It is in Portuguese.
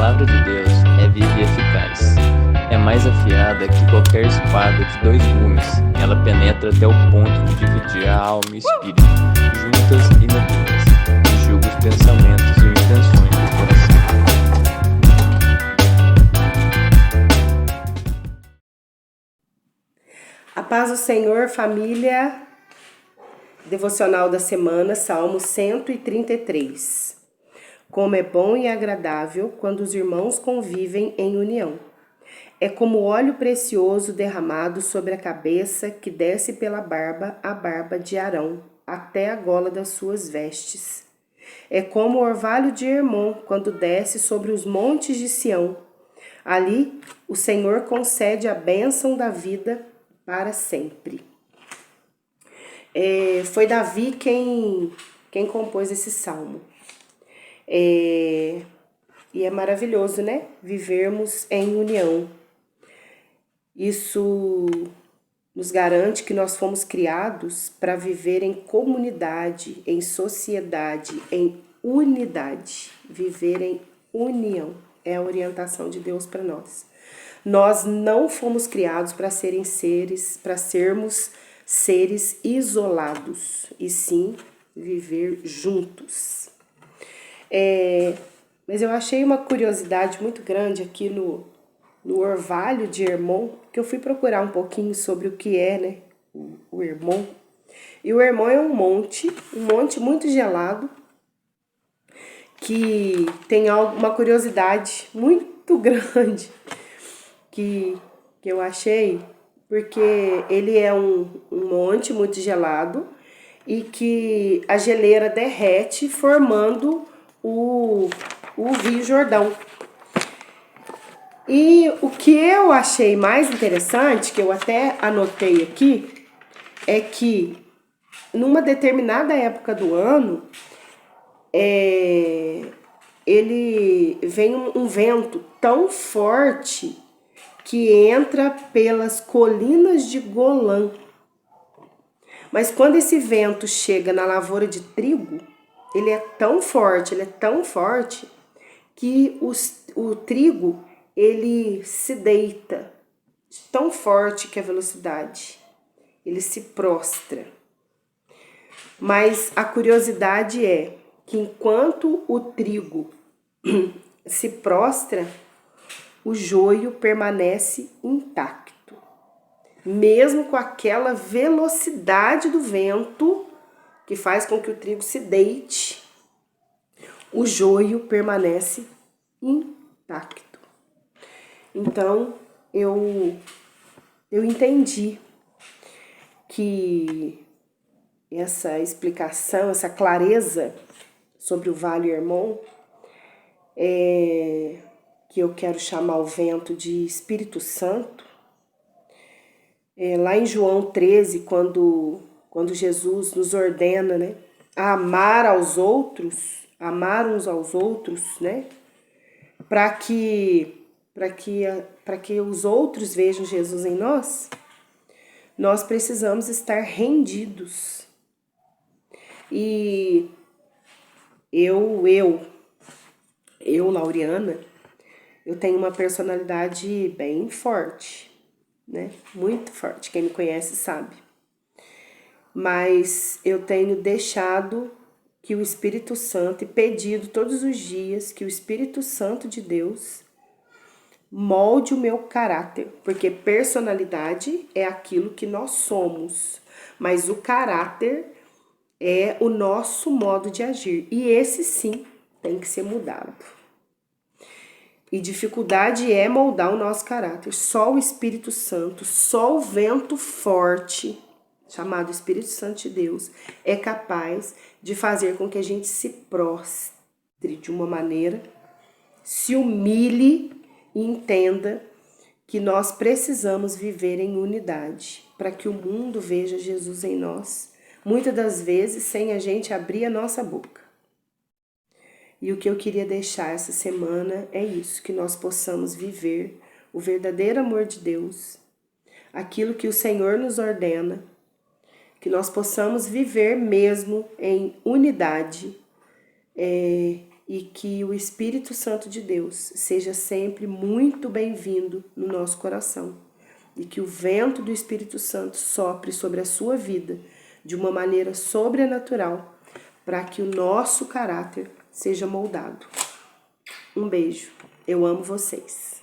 palavra de Deus é viva e eficaz. É mais afiada que qualquer espada de 2 gumes. Ela penetra até o ponto de dividir a alma e o espírito, juntas e medulas, e julga os pensamentos e intenções do coração. A paz do Senhor, família. Devocional da semana, Salmo 133. Como é bom e agradável quando os irmãos convivem em união. É como óleo precioso derramado sobre a cabeça que desce pela barba, a barba de Arão, até a gola das suas vestes. É como o orvalho de Hermon quando desce sobre os montes de Sião. Ali o Senhor concede a bênção da vida para sempre. Foi Davi quem compôs esse salmo. E é maravilhoso, né? Vivermos em união. Isso nos garante que nós fomos criados para viver em comunidade, em sociedade, em unidade. Viver em união é a orientação de Deus para nós. Nós não fomos criados para sermos seres isolados, e sim viver juntos. Mas eu achei uma curiosidade muito grande aqui no orvalho de Hermon, que eu fui procurar um pouquinho sobre o que é, né, o Hermon. E o Hermon é um monte muito gelado, que tem uma curiosidade muito grande que eu achei, porque ele é um monte muito gelado e que a geleira derrete formando o Rio Jordão. E o que eu achei mais interessante, que eu até anotei aqui, é que numa determinada época do ano, ele vem um vento tão forte que entra pelas colinas de Golã. Mas quando esse vento chega na lavoura de trigo, ele é tão forte que o trigo ele se deita, tão forte que é a velocidade, ele se prostra. Mas a curiosidade é que enquanto o trigo se prostra, o joio permanece intacto. Mesmo com aquela velocidade do vento que faz com que o trigo se deite, o joio permanece intacto. Então, eu entendi que essa explicação, essa clareza sobre o Vale Hermon, que eu quero chamar o vento de Espírito Santo. Lá em João 13, quando Jesus nos ordena, né, a amar uns aos outros, né, para que os outros vejam Jesus em nós, nós precisamos estar rendidos. E eu, Lauriana, eu tenho uma personalidade bem forte, né? Muito forte. Quem me conhece sabe. Mas eu tenho deixado que o Espírito Santo, e pedido todos os dias que o Espírito Santo de Deus molde o meu caráter, porque personalidade é aquilo que nós somos, mas o caráter é o nosso modo de agir, e esse sim tem que ser mudado. E dificuldade é moldar o nosso caráter. Só o Espírito Santo, só o vento forte, chamado Espírito Santo de Deus, é capaz de fazer com que a gente se prostre de uma maneira, se humilhe e entenda que nós precisamos viver em unidade para que o mundo veja Jesus em nós, muitas das vezes sem a gente abrir a nossa boca. E o que eu queria deixar essa semana é isso, que nós possamos viver o verdadeiro amor de Deus, aquilo que o Senhor nos ordena, que nós possamos viver mesmo em unidade, e que o Espírito Santo de Deus seja sempre muito bem-vindo no nosso coração e que o vento do Espírito Santo sopre sobre a sua vida de uma maneira sobrenatural para que o nosso caráter seja moldado. Um beijo. Eu amo vocês.